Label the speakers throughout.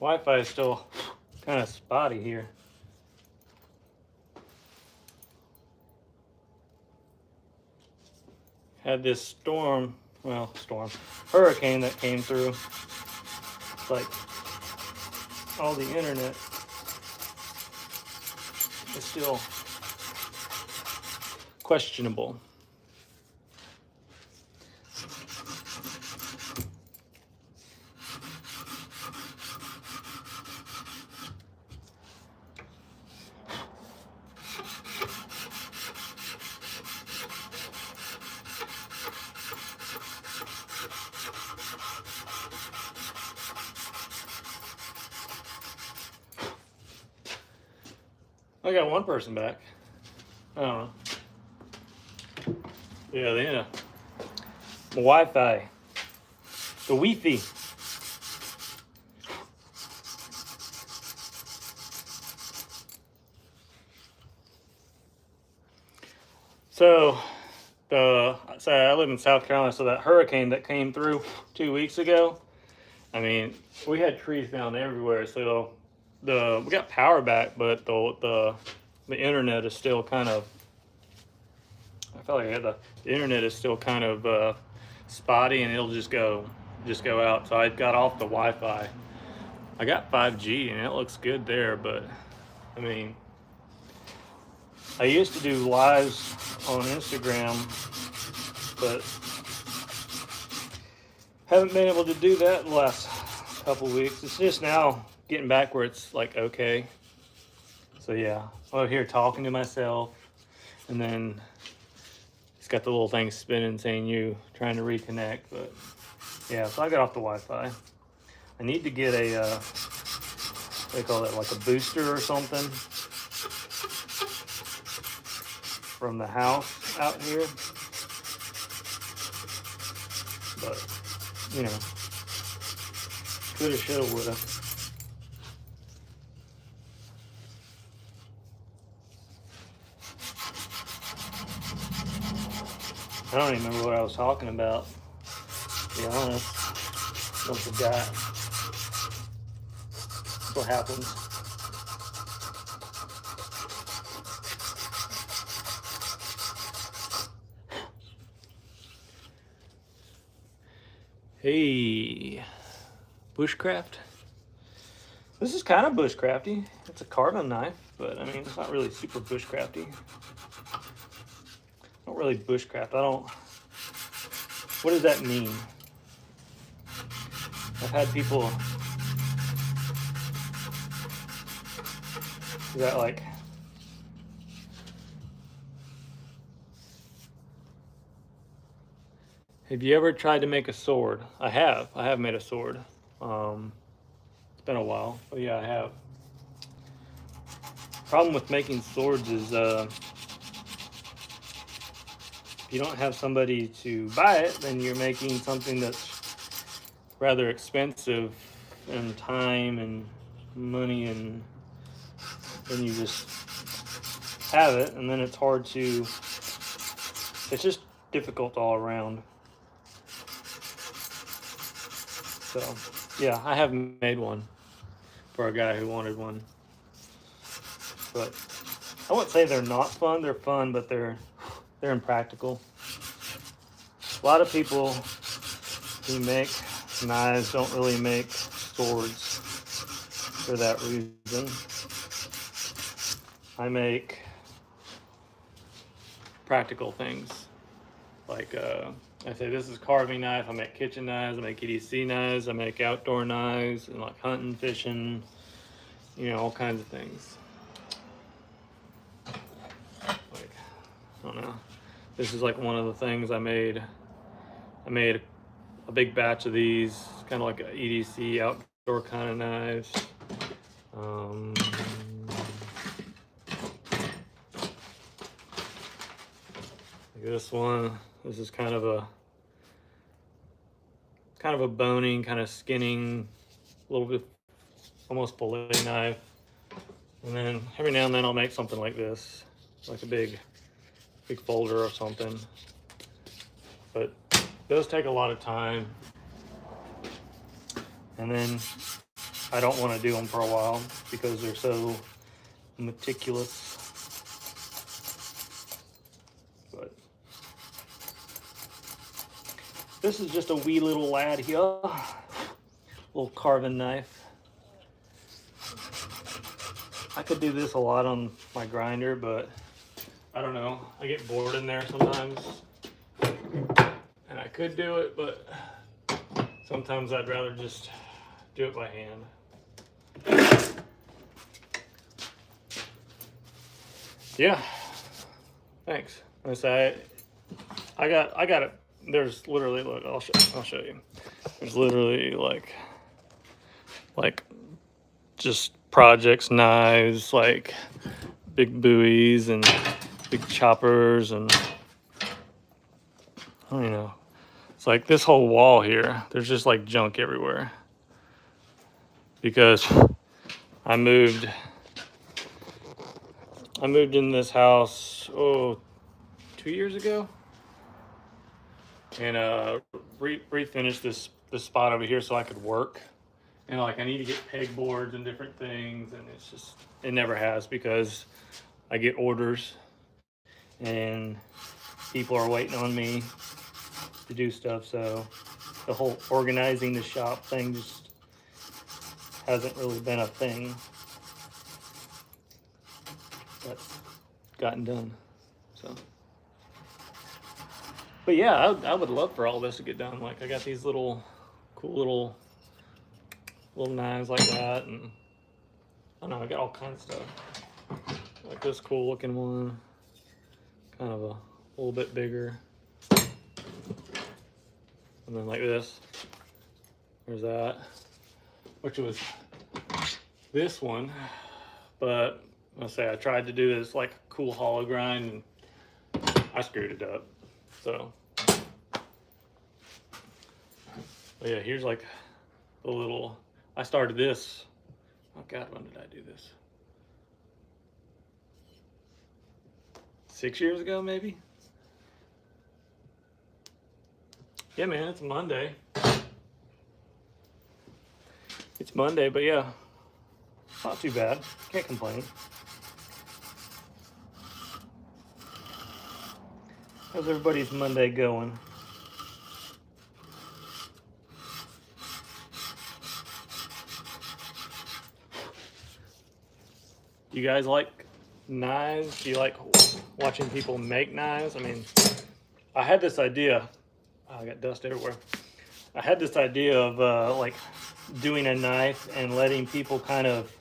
Speaker 1: Wi-Fi is still kind of spotty here. Had this hurricane that came through. It's like all the internet is still questionable. I got one person back. I don't know. Yeah, the Wi-Fi. The Wi-Fi. So I live in South Carolina, so that hurricane that came through 2 weeks ago, I mean, we had trees down everywhere, so we got power back, but the internet is still kind of, I felt like the internet is still kind of spotty, and it'll just go out. So I got off the Wi-Fi. I got 5G and it looks good there, but I mean, I used to do lives on Instagram, but haven't been able to do that in the last couple weeks. It's just now getting back where it's like okay. So yeah, I'm over here talking to myself, and then it's got the little thing spinning saying you trying to reconnect. But yeah, so I got off the Wi-Fi. I need to get a they call it like a booster or something from the house out here. But you know, coulda, shoulda, woulda. I don't even remember what I was talking about, to be honest. I forgot. That's what happens. Hey, bushcraft. This is kind of bushcrafty. It's a carving knife, but I mean, it's not really super bushcrafty. Not really bushcraft. What does that mean? I've had people, is that like, have you ever tried to make a sword? I have made a sword. It's been a while, but yeah, I have. Problem with making swords is if you don't have somebody to buy it, then you're making something that's rather expensive in time and money, and then you just have it, and then it's hard to, it's just difficult all around. So yeah, I have made one for a guy who wanted one, but I wouldn't say they're not fun. They're fun, but they're impractical. A lot of people who make knives don't really make swords for that reason. I make practical things. Like I say, this is carving knife. I make kitchen knives. I make EDC knives. I make outdoor knives, and like hunting, fishing, you know, all kinds of things. Like, I don't know. This is like one of the things I made. I made a big batch of these, kind of like an EDC outdoor kind of knives. Like this one. This is kind of a boning, kind of skinning, a little bit almost fillet knife. And then every now and then I'll make something like this, like a big folder or something. But those take a lot of time. And then I don't want to do them for a while because they're so meticulous. But this is just a wee little lad here, little carving knife. I could do this a lot on my grinder, but I don't know. I get bored in there sometimes, and I could do it, but sometimes I'd rather just do it by hand. Yeah, thanks. I got it. There's literally, look, I'll show you. There's literally like just projects, knives, like big buoys and big choppers, and I don't know. It's like this whole wall here, there's just like junk everywhere because I moved in this house 2 years ago, and refinished this spot over here so I could work. And like I need to get pegboards and different things, and it's just, it never has because I get orders and people are waiting on me to do stuff. So the whole organizing the shop thing just hasn't really been a thing that's gotten done. So, but yeah, I would love for all this to get done. Like I got these little cool little knives like that, and I don't know, I got all kinds of stuff. Like this cool looking one, kind of a little bit bigger. And then like this, there's that, which was this one, but I'll say I tried to do this like cool hollow grind and I screwed it up. So, but yeah, here's like the little, I started this, oh God, when did I do this? 6 years ago, maybe? Yeah, man, it's Monday. It's Monday, but yeah, not too bad. Can't complain. How's everybody's Monday going? Do you guys like knives? Do you like watching people make knives? I mean, I had this idea. Oh, I got dust everywhere. I had this idea of like doing a knife and letting people kind of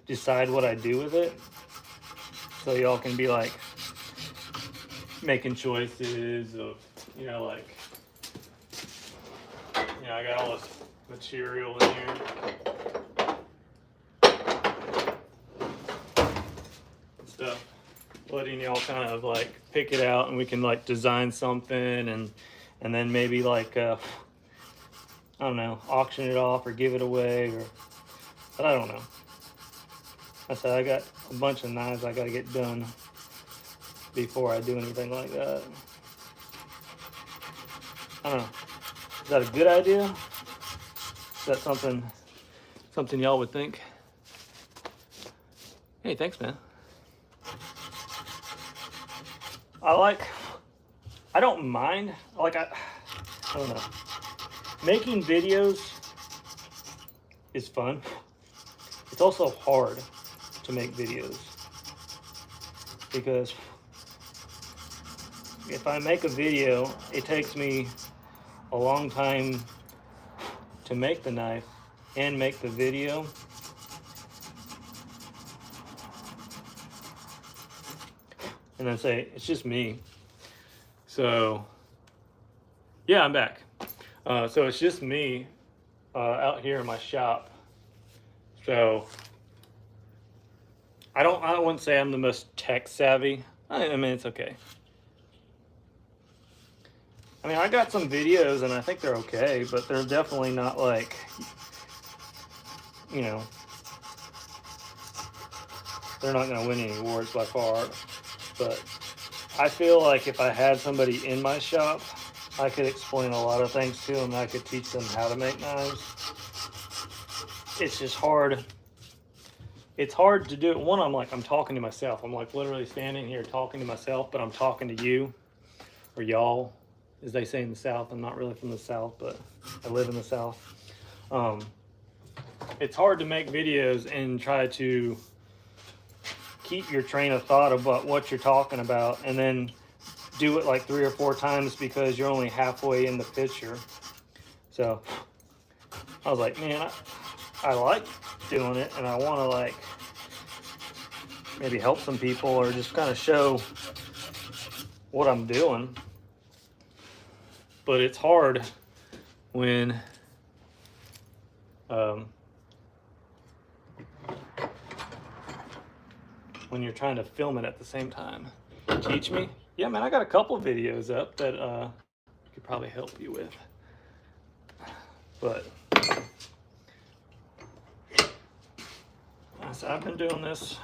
Speaker 1: decide what I do with it. So y'all can be like making choices of, you know, like, you know, I got all this material in here. Stuff. Letting y'all kind of like pick it out, and we can like design something, and then maybe like I don't know, auction it off or give it away, or, but I don't know. I said I got a bunch of knives I got to get done before I do anything like that. I don't know. Is that a good idea? Is that something y'all would think? Hey, thanks, man. I don't mind, like I don't know. Making videos is fun. It's also hard to make videos because if I make a video, it takes me a long time to make the knife and make the video. And then say, it's just me. So, yeah, I'm back. So it's just me out here in my shop. So, I wouldn't say I'm the most tech savvy. I mean, it's okay. I mean, I got some videos and I think they're okay, but they're definitely not like, you know, they're not going to win any awards by far. But I feel like if I had somebody in my shop, I could explain a lot of things to them. I could teach them how to make knives. it's just hard. It's hard to do it. One, I'm talking to myself. I'm like literally standing here talking to myself, but I'm talking to you or y'all, as they say in the South. I'm not really from the South, but I live in the South. It's hard to make videos and try to keep your train of thought about what you're talking about and then do it like 3 or 4 times because you're only halfway in the picture. So I was like, man, I like doing it and I want to like maybe help some people or just kind of show what I'm doing. But it's hard when you're trying to film it at the same time. Teach me? Yeah, man, I got a couple videos up that could probably help you with. But so I've been doing this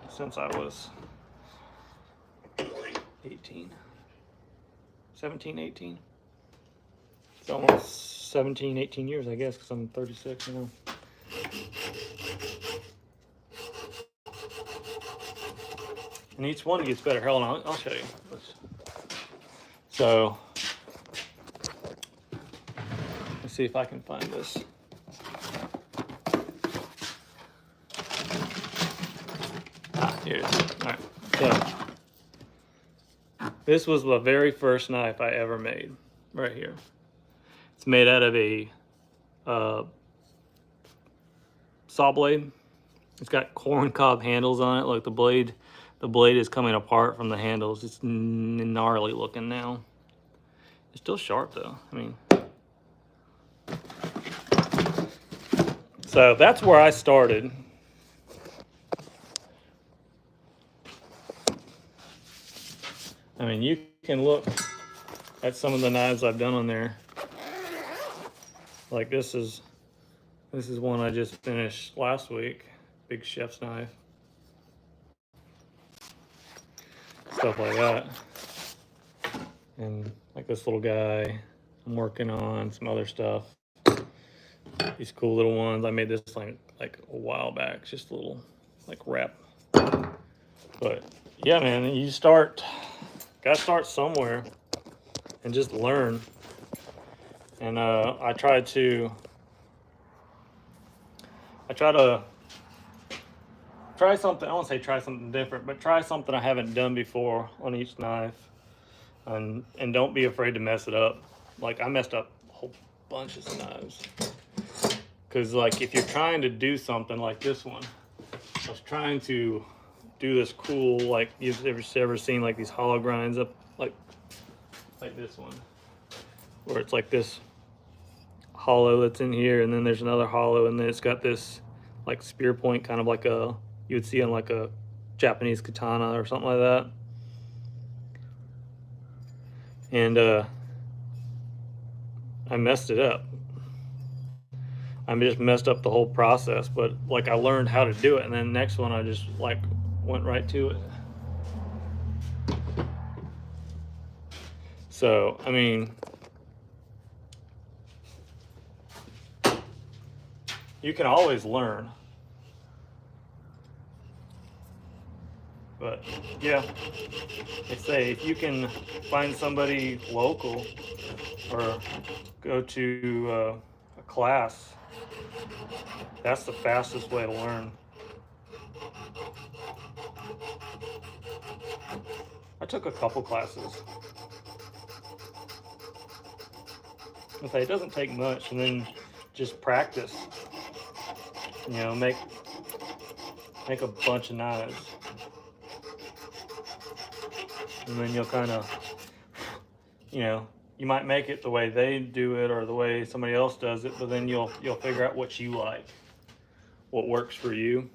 Speaker 1: since I was 17, 18. It's almost 17, 18 years, I guess, because I'm 36, you know. And each one gets better. Hold on, I'll show you. So, let's see if I can find this. Here it is. All right. So, this was the very first knife I ever made, right here. It's made out of a saw blade. It's got corn cob handles on it. Look, the blade is coming apart from the handles. It's gnarly looking now. It's still sharp though. I mean, so that's where I started. I mean, you can look at some of the knives I've done on there. Like this is one I just finished last week. Big chef's knife. Stuff like that. And like this little guy, I'm working on some other stuff. These cool little ones. I made this like a while back, just a little like wrap. But yeah, man, you gotta start somewhere and just learn. And I try to try something. I won't say try something different, but try something I haven't done before on each knife. And don't be afraid to mess it up. Like I messed up a whole bunch of knives. Cause like if you're trying to do something like this one, I was trying to do this cool, like you've ever seen like these hollow grinds up like this one, where it's like this hollow that's in here, and then there's another hollow, and then it's got this like spear point, kind of like you would see on like a Japanese katana or something like that. And I messed it up. I just messed up the whole process, but like I learned how to do it, and then next one I just like went right to it. So I mean, you can always learn. But yeah, they say if you can find somebody local or go to a class, that's the fastest way to learn. I took a couple classes. Okay, it doesn't take much, and then just practice. You know, make a bunch of knives. And then you'll kind of, you know, you might make it the way they do it or the way somebody else does it, but then you'll figure out what you like, what works for you.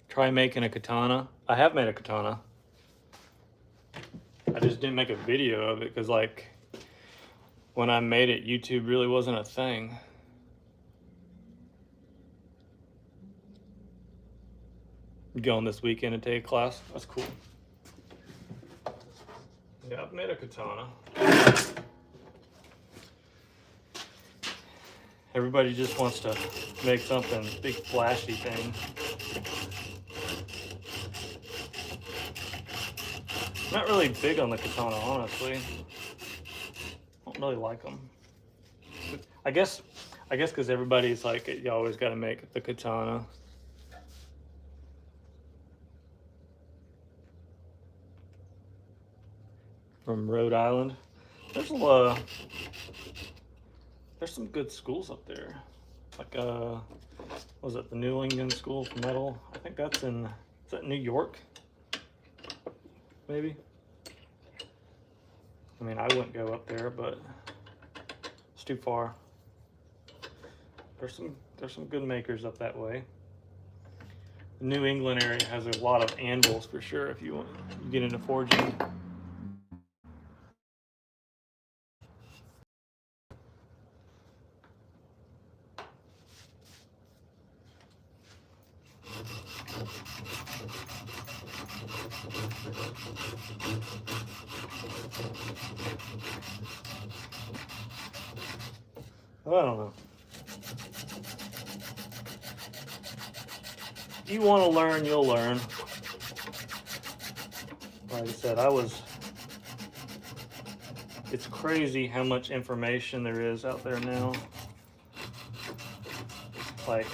Speaker 1: Try making a katana. I have made a katana. I just didn't make a video of it because like when I made it, YouTube really wasn't a thing. Going this weekend and take a class. That's cool. Yeah, I've made a katana. Everybody just wants to make something big, flashy thing. I'm not really big on the katana, honestly. I don't really like them. I guess because everybody's like, you always got to make the katana. From Rhode Island. There's some good schools up there. Like was it the New England School of Metal? I think that's in, is that New York? Maybe. I mean, I wouldn't go up there, but it's too far. There's some good makers up that way. The New England area has a lot of anvils for sure if you get into forging. Well, I don't know. You want to learn, you'll learn. Like I said, it's crazy how much information there is out there now. Like,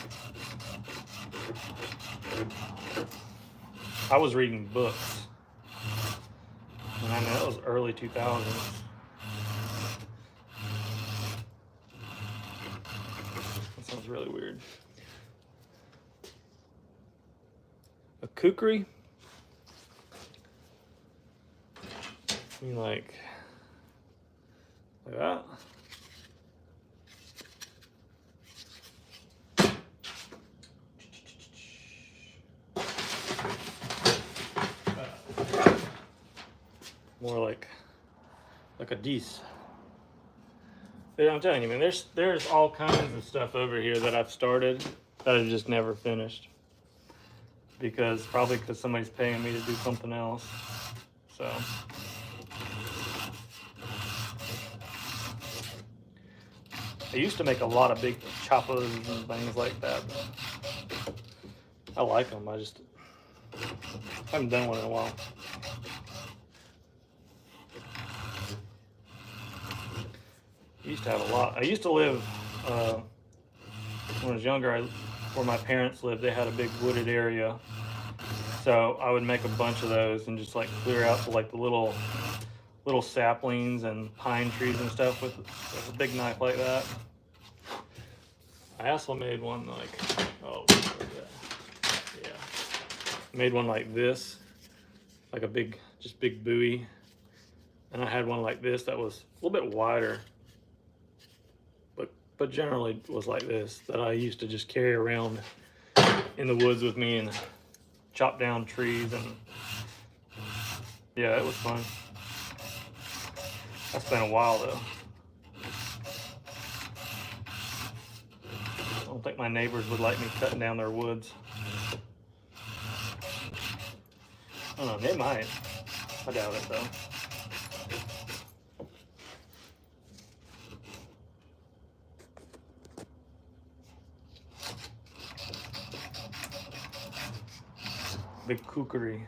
Speaker 1: I was reading books, and I know that was early 2000s. That sounds really weird. A kukri? I mean, like that? More like a dice. But I'm telling you, man, there's all kinds of stuff over here that I've started that I've just never finished. Probably because somebody's paying me to do something else. So I used to make a lot of big choppas and things like that. I like them. I just haven't done one in a while. I used to have a lot. I used to live when I was younger. Where my parents lived, they had a big wooded area, so I would make a bunch of those and just like clear out to like the little saplings and pine trees and stuff with a big knife like that. I also made one like, oh, yeah, made one like this, like a big buoy, and I had one like this that was a little bit wider, but generally was like this, that I used to just carry around in the woods with me and chop down trees. And yeah, it was fun. That's been a while though. I don't think my neighbors would like me cutting down their woods. I don't know, they might. I doubt it though. The kukri.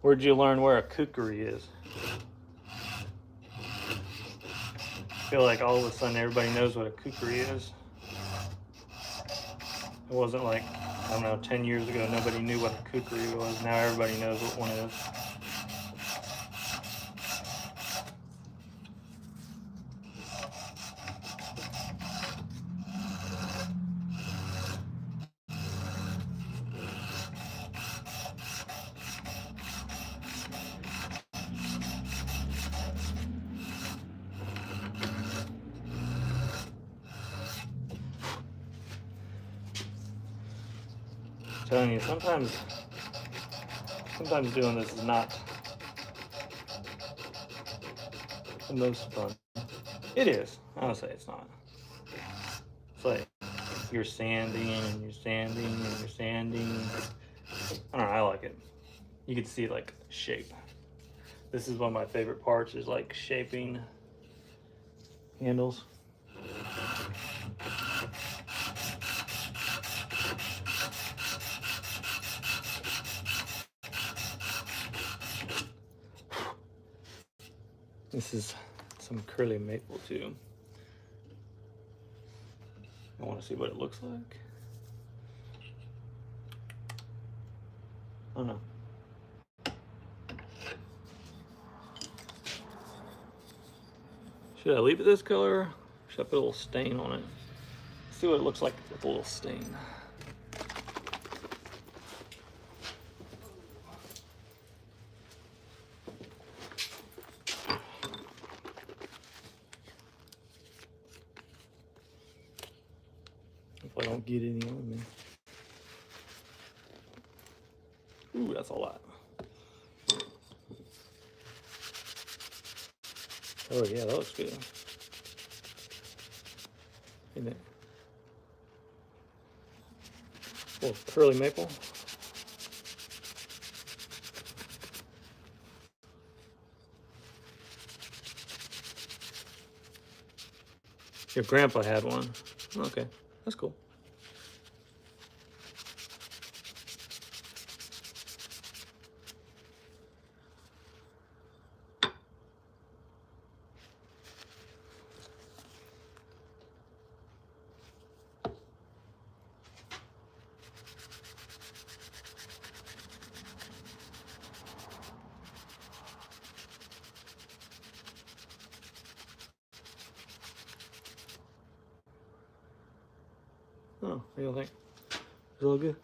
Speaker 1: Where'd you learn where a kukri is? I feel like all of a sudden everybody knows what a kukri is. It wasn't like, I don't know, 10 years ago nobody knew what a kukri was. Now everybody knows what one is. I'm telling you, sometimes doing this is not the most fun. It is. I'll say it's not. It's like you're sanding and you're sanding and you're sanding. I don't know, I like it. You can see like shape. This is one of my favorite parts, is like shaping handles. This is some curly maple too. I want to see what it looks like. I don't know. Should I leave it this color? Or should I put a little stain on it? Let's see what it looks like with a little stain. If I don't get any on me. Ooh, that's a lot. Oh yeah, that looks good. Isn't it? A little curly maple. Your grandpa had one. Okay, that's cool. Oh, what do you think? Does it look good?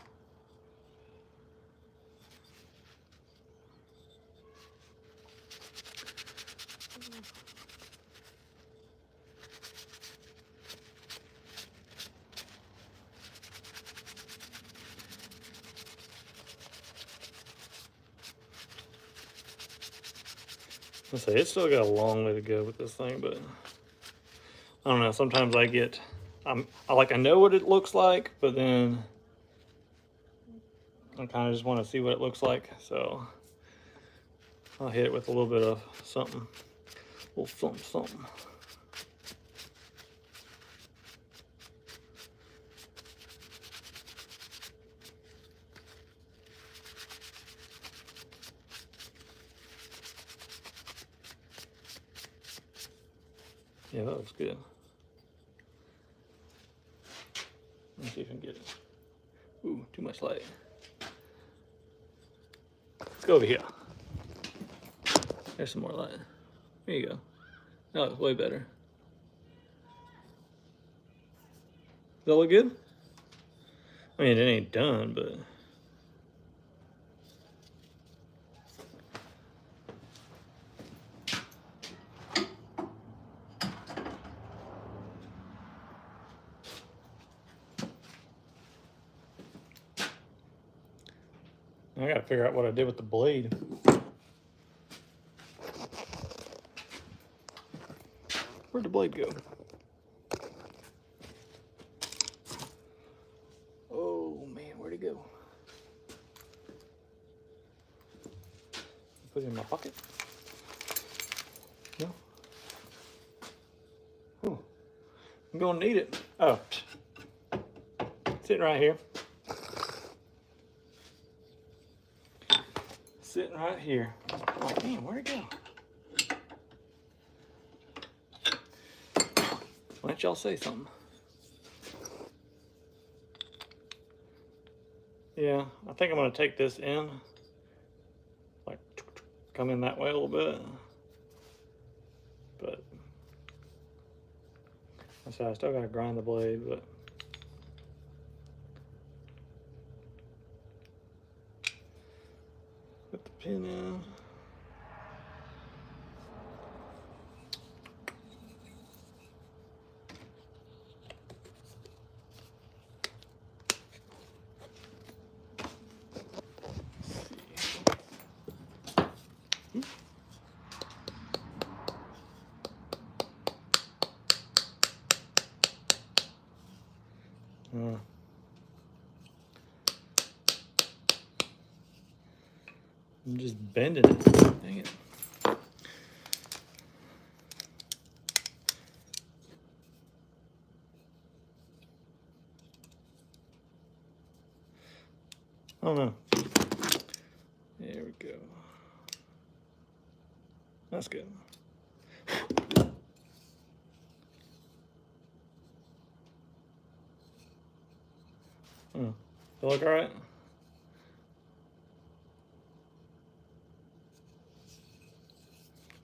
Speaker 1: I say it's still got a long way to go with this thing, but I don't know. Sometimes I get, I know what it looks like, but then I kind of just want to see what it looks like. So I'll hit it with a little bit of something, a little something, something. Yeah, that looks good. Let me see if I can get it. Ooh, too much light. Let's go over here. There's some more light. There you go. Oh, it's way better. Does that look good? I mean, it ain't done, but I gotta figure out what I did with the blade. Where'd the blade go? Oh man, where'd it go? Put it in my pocket? No? Oh, I'm gonna need it. Oh, sitting right here. Sitting right here. I'm like, man, where'd it go? Why don't y'all say something? Yeah, I think I'm gonna take this in. Like, come in that way a little bit. But, I said I still gotta grind the blade, but. Put the pin in. I'm just bending it. Dang it. I don't know. There we go. That's good. Feel like all right?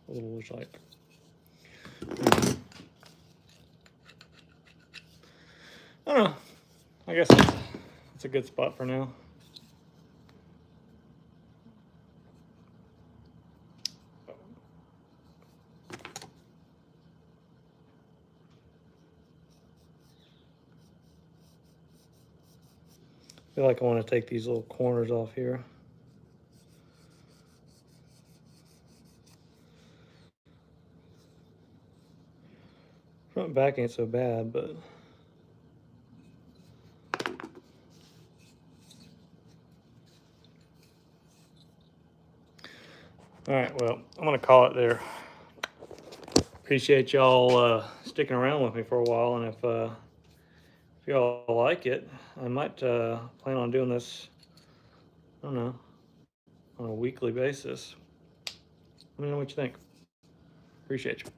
Speaker 1: A little looks like. I don't know. I guess it's a good spot for now. I feel like I want to take these little corners off here. Front and back ain't so bad, but all right, well, I'm gonna call it there. Appreciate y'all sticking around with me for a while, and if y'all like it, I might plan on doing this, I don't know, on a weekly basis. Let me know what you think. Appreciate you.